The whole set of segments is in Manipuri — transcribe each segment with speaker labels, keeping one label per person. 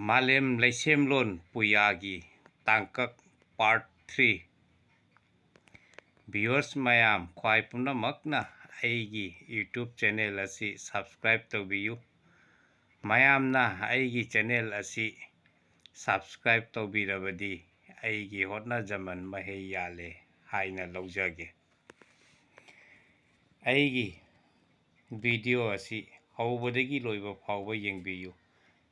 Speaker 1: ꯃꯥꯂꯦꯝ ꯂꯩꯁꯦꯝꯂꯣꯟ ꯄꯨꯌꯥꯒꯤ ꯇꯥꯡꯀꯛ ꯄꯥꯔꯠ 3 ꯚꯤꯌꯨꯑꯔꯁ ꯃꯌꯥꯝ ꯈ꯭ꯋꯥꯏ ꯄꯨꯝꯅꯃꯛꯅ ꯑꯩꯒꯤ ꯌꯨꯇ꯭ꯌꯨꯕ ꯆꯦꯅꯦꯜ ꯑꯁꯤ ꯁꯕꯁꯀ꯭ꯔꯥꯏꯕ ꯇꯧꯕꯤꯌꯨ꯫ ꯃꯌꯥꯝꯅ ꯑꯩꯒꯤ ꯆꯦꯅꯦꯜ ꯑꯁꯤ ꯁꯕꯁꯀ꯭ꯔꯥꯏꯕ ꯇꯧꯕꯤꯔꯕꯗꯤ ꯑꯩꯒꯤ ꯍꯣꯠꯅꯖꯃꯟ ꯃꯍꯩ ꯌꯥꯜꯂꯦ ꯍꯥꯏꯅ ꯂꯧꯖꯒꯦ꯫ ꯑꯩꯒꯤ ꯚꯤꯗꯤꯑꯣ ꯑꯁꯤ ꯍꯧꯕꯗꯒꯤ ꯂꯣꯏꯕ ꯐꯥꯎꯕ ꯌꯦꯡꯕꯤꯌꯨ꯫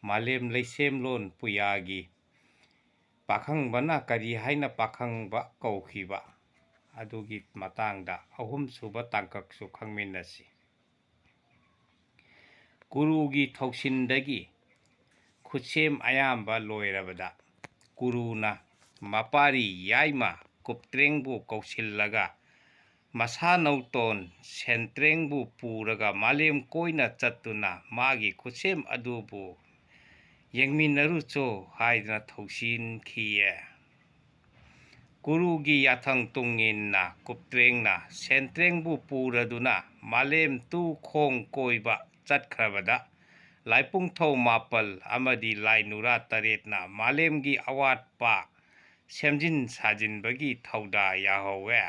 Speaker 1: ꯃꯥꯂꯦꯝ ꯂꯩꯁꯦꯝꯂꯣꯟ ꯄꯨꯌꯥꯒꯤ ꯄꯥꯈꯪꯕꯅ ꯀꯔꯤ ꯍꯥꯏꯅ ꯄꯥꯈꯪꯕ ꯀꯧꯈꯤꯕ ꯑꯗꯨꯒꯤ ꯃꯇꯥꯡꯗ ꯑꯍꯨꯝꯁꯨꯕ ꯇꯥꯡꯀꯛꯁꯨ ꯈꯪꯃꯤꯟꯅꯁꯤ꯫ ꯀꯨꯔꯨꯒꯤ ꯊꯧꯁꯤꯟꯗꯒꯤ ꯈꯨꯠꯁꯦꯝ ꯑꯌꯥꯝꯕ ꯂꯣꯏꯔꯕꯗ ꯀꯨꯔꯨꯅ ꯃꯄꯥꯔꯤ ꯌꯥꯏꯃ ꯀꯨꯞꯇ꯭ꯔꯦꯡꯕꯨ ꯀꯧꯁꯤꯜꯂꯒ ꯃꯁꯥꯅꯧꯇꯣꯟ ꯁꯦꯟꯇ꯭ꯔꯦꯡꯕꯨ ꯄꯨꯔꯒ ꯃꯥꯂꯦꯝ ꯀꯣꯏꯅ ꯆꯠꯇꯨꯅ ꯃꯥꯒꯤ ꯈꯨꯠꯁꯦꯝ ꯑꯗꯨꯕꯨ ꯌꯦꯡꯃꯤꯟꯅꯔꯨꯆꯣ ꯍꯥꯏꯗꯨꯅ ꯊꯧꯁꯤꯟꯈꯤꯌꯦ꯫ ꯀꯨꯔꯨꯒꯤ ꯌꯥꯊꯪ ꯇꯨꯡꯏꯟꯅ ꯀꯨꯞꯇ꯭ꯔꯦꯡꯅ ꯁꯦꯟꯇ꯭ꯔꯦꯡꯕꯨ ꯄꯨꯔꯗꯨꯅ ꯃꯥꯂꯦꯝ ꯇꯨ ꯈꯣꯡ ꯀꯣꯏꯕ ꯆꯠꯈ꯭ꯔꯕꯗ ꯂꯥꯏꯄꯨꯡꯊꯧ 9 ꯑꯃꯗꯤ ꯂꯥꯏꯅꯨꯔꯥ 9ꯅ ꯃꯥꯂꯦꯝꯒꯤ ꯑꯋꯥꯠꯄ ꯁꯦꯝꯖꯤꯟ ꯁꯥꯖꯤꯟꯕꯒꯤ ꯊꯧꯗꯥ ꯌꯥꯍꯧꯋꯦ꯫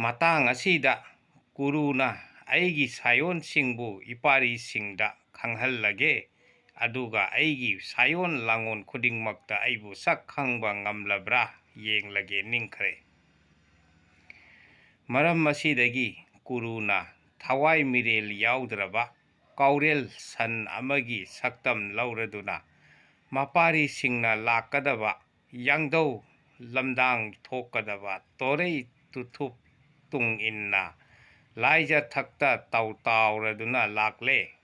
Speaker 1: ꯃꯇꯥꯡ ꯑꯁꯤꯗ ꯀꯨꯔꯨꯅ ꯑꯩꯒꯤ ꯁꯥꯌꯣꯟꯁꯤꯡꯕꯨ ꯏꯄꯥꯔꯤꯁꯤꯡꯗ ꯈꯪꯍꯜꯂꯒꯦ, ꯑꯗꯨꯒ ꯑꯩꯒꯤ ꯁꯥꯌꯣꯟ ꯂꯥꯡꯑꯣꯟ ꯈꯨꯗꯤꯡꯃꯛꯇ ꯑꯩꯕꯨ ꯁꯛ ꯈꯪꯕ ꯉꯝꯂꯕ꯭ꯔꯥ ꯌꯦꯡꯂꯒꯦ ꯅꯤꯡꯈ꯭ꯔꯦ꯫ ꯃꯔꯝ ꯑꯁꯤꯗꯒꯤ ꯀꯨꯔꯨꯅ ꯊꯋꯥꯏ ꯃꯤꯔꯦꯜ ꯌꯥꯎꯗ꯭ꯔꯕ ꯀꯥꯎꯔꯦꯜ ꯁꯟ ꯑꯃꯒꯤ ꯁꯛꯇꯝ ꯂꯧꯔꯗꯨꯅ ꯃꯄꯥꯔꯤꯁꯤꯡꯅ ꯂꯥꯛꯀꯗꯕ ꯌꯥꯡꯙꯧ ꯂꯝꯗꯥꯡ ꯊꯣꯛꯀꯗꯕ ꯇꯣꯔꯩ ꯇꯨꯊꯨꯞ ꯇꯨꯡ ꯏꯟꯅ ꯂꯥꯏꯖꯊꯛꯇ ꯇꯥꯎꯔꯗꯨꯅ ꯂꯥꯛꯂꯦ꯫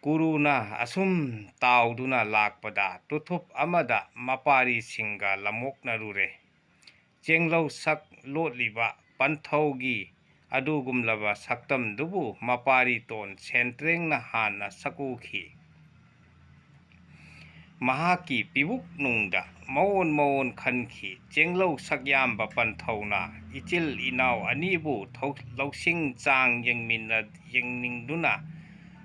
Speaker 1: ꯀꯨꯔꯨꯅ ꯑꯁꯨꯝ ꯇꯥꯎꯗꯨꯅ ꯂꯥꯛꯄꯗ ꯇꯨꯊꯨꯞ ꯑꯃꯗ ꯃꯄꯥꯔꯤꯁꯤꯡꯒ ꯂꯝꯃꯣꯛꯅꯔꯨꯔꯦ꯫ ꯆꯦꯡꯂꯧ ꯁꯛ ꯂꯣꯠꯂꯤꯕ ꯄꯟꯊꯧꯒꯤ ꯑꯗꯨꯒꯨꯝꯂꯕ ꯁꯛꯇꯝꯗꯨꯕꯨ ꯃꯄꯥꯔꯤꯇꯣꯟ ꯁꯦꯟꯇ꯭ꯔꯦꯡꯅ ꯍꯥꯟꯅ ꯁꯀꯨꯈꯤ꯫ ꯃꯍꯥꯛꯀꯤ ꯄꯤꯕꯨꯛꯅꯨꯡꯗ ꯃꯑꯣꯟ ꯈꯟꯈꯤ꯫ ꯆꯦꯡꯂꯧ ꯁꯛꯌꯥꯝꯕ ꯄꯟꯊꯧꯅ ꯏꯆꯤꯜ ꯏꯅꯥꯎ ꯑꯅꯤꯕꯨ ꯂꯧꯁꯤꯡ ꯆꯥꯡ ꯌꯦꯡꯅꯤꯡꯗꯨꯅ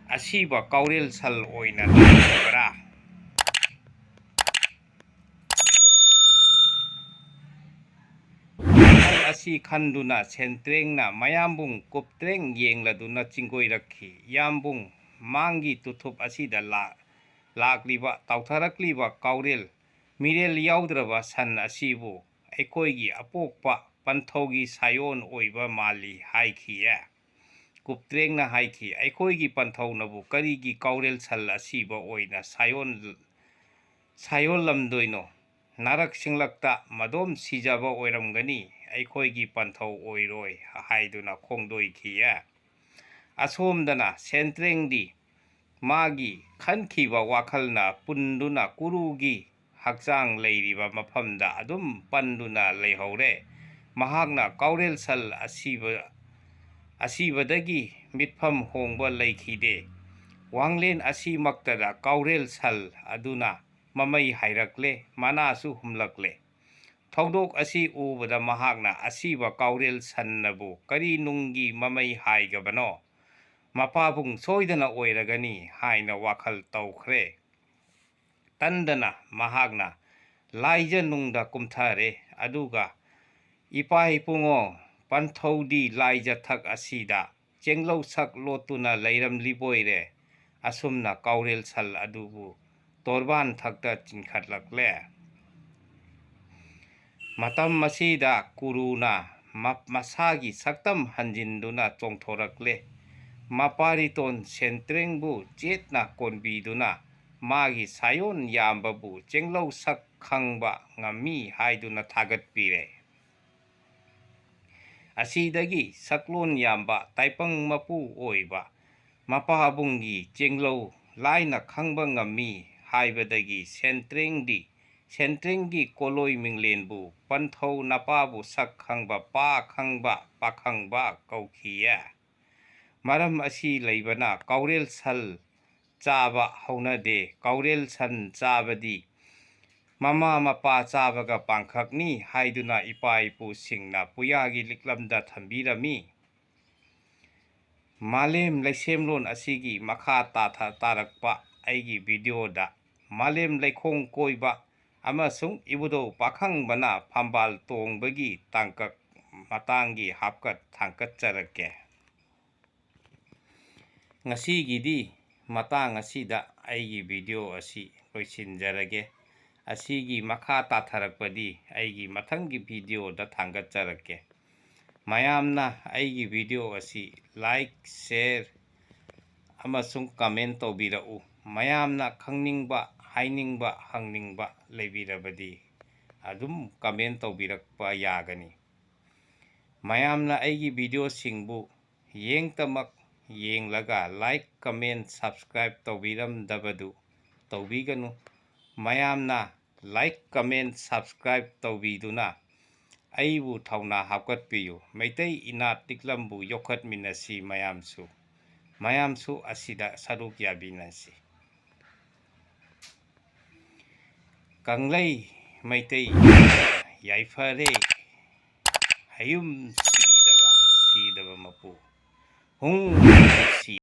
Speaker 1: ꯑꯁꯤꯕ ꯀꯥꯎꯔꯦꯜ ꯁꯜ ꯑꯣꯏꯅ ꯂꯥꯛꯈꯤꯕꯔꯥ? ꯋꯥꯈꯜ ꯑꯁꯤ ꯈꯟꯗꯨꯅ ꯁꯦꯟꯇ꯭ꯔꯦꯡꯅ ꯃꯌꯥꯝꯕꯨꯡ ꯀꯨꯞꯇ꯭ꯔꯦꯡ ꯌꯦꯡꯂꯗꯨꯅ ꯆꯤꯡꯒꯣꯏꯔꯛꯈꯤ꯫ ꯌꯥꯝꯕꯨꯡ, ꯃꯥꯡꯒꯤ ꯇꯨꯊꯨꯞ ꯑꯁꯤꯗ ꯂꯥꯛꯂꯤꯕ ꯇꯥꯎꯊꯔꯛꯂꯤꯕ ꯀꯥꯎꯔꯦꯜ ꯃꯤꯔꯦꯜ ꯌꯥꯎꯗ꯭ꯔꯕ ꯁꯟ ꯑꯁꯤꯕꯨ ꯑꯩꯈꯣꯏꯒꯤ ꯑꯄꯣꯛꯄ ꯄꯟꯊꯧꯒꯤ ꯁꯥꯌꯣꯟ ꯑꯣꯏꯕ ꯃꯥꯜꯂꯤ ꯍꯥꯏꯈꯤꯌꯦ꯫ ꯀꯨꯞꯇ꯭ꯔꯦꯡꯅ ꯍꯥꯏꯈꯤ, ꯑꯩꯈꯣꯏꯒꯤ ꯄꯟꯊꯧꯅꯕꯨ ꯀꯔꯤꯒꯤ ꯀꯥꯎꯔꯦꯜ ꯁꯜ ꯑꯁꯤꯕ ꯑꯣꯏꯅ ꯁꯥꯌꯣꯜꯂꯝꯗꯣꯏꯅꯣ? ꯅꯥꯔꯛ ꯁꯤꯡꯂꯛꯇ ꯃꯗꯣꯝ ꯁꯤꯖꯕ ꯑꯣꯏꯔꯝꯒꯅꯤ, ꯑꯩꯈꯣꯏꯒꯤ ꯄꯟꯊꯧ ꯑꯣꯏꯔꯣꯏ ꯍꯥꯏꯗꯨꯅ ꯈꯣꯡꯗꯣꯏꯈꯤꯌꯦ꯫ ꯑꯁꯣꯝꯗꯅ ꯁꯦꯟꯇ꯭ꯔꯦꯡꯗꯤ ꯃꯥꯒꯤ ꯈꯟꯈꯤꯕ ꯋꯥꯈꯜꯅ ꯄꯨꯟꯗꯨꯅ ꯀꯨꯔꯨꯒꯤ ꯍꯛꯆꯥꯡ ꯂꯩꯔꯤꯕ ꯃꯐꯝꯗ ꯑꯗꯨꯝ ꯄꯟꯗꯨꯅ ꯂꯩꯍꯧꯔꯦ꯫ ꯃꯍꯥꯛꯅ ꯀꯥꯎꯔꯦꯜ ꯁꯜ ꯑꯁꯤꯕꯗꯒꯤ ꯃꯤꯠꯐꯝ ꯍꯣꯡꯕ ꯂꯩꯈꯤꯗꯦ꯫ ꯋꯥꯡꯂꯦꯟ ꯑꯁꯤꯃꯛꯇꯗ ꯀꯥꯎꯔꯦꯜ ꯁꯜ ꯑꯗꯨꯅ ꯃꯃꯩ ꯍꯥꯏꯔꯛꯂꯦ, ꯃꯅꯥꯁꯨ ꯍꯨꯝꯂꯛꯂꯦ꯫ ꯊꯧꯗꯣꯛ ꯑꯁꯤ ꯎꯕꯗ ꯃꯍꯥꯛꯅ ꯑꯁꯤꯕ ꯀꯥꯎꯔꯦꯜ ꯁꯟꯅꯕꯨ ꯀꯔꯤ ꯅꯨꯡꯒꯤ ꯃꯃꯩ ꯍꯥꯏꯒꯕꯅꯣ? ꯃꯄꯥꯕꯨꯡ ꯁꯣꯏꯗꯅ ꯑꯣꯏꯔꯒꯅꯤ ꯍꯥꯏꯅ ꯋꯥꯈꯜ ꯇꯧꯈ꯭ꯔꯦ꯫ ꯇꯟꯗꯅ ꯃꯍꯥꯛꯅ ꯂꯥꯏꯖꯅꯨꯡꯗ ꯀꯨꯝꯊꯔꯦ, ꯑꯗꯨꯒ ꯏꯄꯥꯏꯄꯨꯉꯣ, ꯄꯟꯊꯧꯗꯤ ꯂꯥꯏꯖꯊꯛ ꯑꯁꯤꯗ ꯆꯦꯡꯂꯧ ꯁꯛ ꯂꯣꯠꯇꯨꯅ ꯂꯩꯔꯝꯂꯤꯕꯣꯏꯔꯦ꯫ ꯑꯁꯨꯝꯅ ꯀꯥꯎꯔꯦꯜ ꯁꯜ ꯑꯗꯨꯕꯨ ꯇꯣꯔꯕꯥꯟꯊꯛꯇ ꯆꯤꯡꯈꯠꯂꯛꯂꯦ꯫ ꯃꯇꯝ ꯑꯁꯤꯗ ꯀꯨꯔꯨꯅ ꯃꯁꯥꯒꯤ ꯁꯛꯇꯝ ꯍꯟꯖꯤꯟꯗꯨꯅ ꯆꯣꯡꯊꯣꯔꯛꯂꯦ꯫ ꯃꯄꯥꯔꯤꯇꯣꯟ ꯁꯦꯟꯇ꯭ꯔꯦꯡꯕꯨ ꯆꯦꯠꯅ ꯀꯣꯟꯕꯤꯗꯨꯅ ꯃꯥꯒꯤ ꯁꯥꯌꯣꯟ ꯌꯥꯝꯕꯕꯨ ꯆꯦꯡꯂꯧ ꯁꯛ ꯈꯪꯕ ꯉꯝꯃꯤ ꯍꯥꯏꯗꯨꯅ ꯊꯥꯒꯠꯄꯤꯔꯦ꯫ ꯑꯁꯤꯗꯒꯤ ꯁꯛꯂꯣꯟ ꯌꯥꯝꯕ ꯇꯥꯏꯄꯪ ꯃꯄꯨ ꯑꯣꯏꯕ ꯃꯄꯥꯕꯨꯡꯒꯤ ꯆꯦꯡꯂꯧ ꯂꯥꯏꯅ ꯈꯪꯕ ꯉꯝꯃꯤ ꯍꯥꯏꯕꯗꯒꯤ ꯁꯦꯟꯇ꯭ꯔꯦꯡꯒꯤ ꯀꯣꯂꯣꯏ ꯃꯤꯡꯂꯦꯟꯕꯨ ꯄꯟꯊꯧ ꯅꯄꯥꯕꯨ ꯁꯛ ꯈꯪꯕ ꯄꯥꯈꯪꯕ ꯀꯧꯈꯤꯌꯦ꯫ ꯃꯔꯝ ꯑꯁꯤ ꯂꯩꯕꯅ ꯀꯥꯎꯔꯦꯜ ꯁꯜ ꯆꯥꯕ ꯍꯧꯅꯗꯦ꯫ ꯀꯥꯎꯔꯦꯜ ꯁꯟ ꯆꯥꯕꯗꯤ ꯃꯃꯥ ꯃꯄꯥ ꯆꯥꯕꯒ ꯄꯥꯡꯈꯛꯅꯤ ꯍꯥꯏꯗꯨꯅ ꯏꯄꯥ ꯏꯄꯨꯁꯤꯡꯅ ꯄꯨꯌꯥꯒꯤ ꯂꯤꯛꯂꯝꯗ ꯊꯝꯕꯤꯔꯝꯃꯤ꯫ Malem Laisemlon asigi makha tarakpa aigi video da Malem Laikhong koiba amasung ibudo pakhang bana phambal tongbagi tangkak matangi hapkat thangkat charake. Ngasigidi matang asida aigi video asi loisinjarage. Asigi makha tatharakpadi aigi mathanggi video da thangkat charake. Mayamna aigi video asi like, share, amasung comment tobirau. Mayamna khangningba, hainingba, hangningba leibirabadi adum comment tobirakpa yagani. Mayamna aigi video singbu yengtamak yenglaga like, comment, subscribe tobiram dabadu tobiganu. Mayamna like, comment, subscribe tobiduna aibu thauna hapkatpiyu meitai inat tiklambu yokhatminasi mayamsu asida saruk yabinasi. Kanglai meitai yaifare hayum sidaba mapu hung si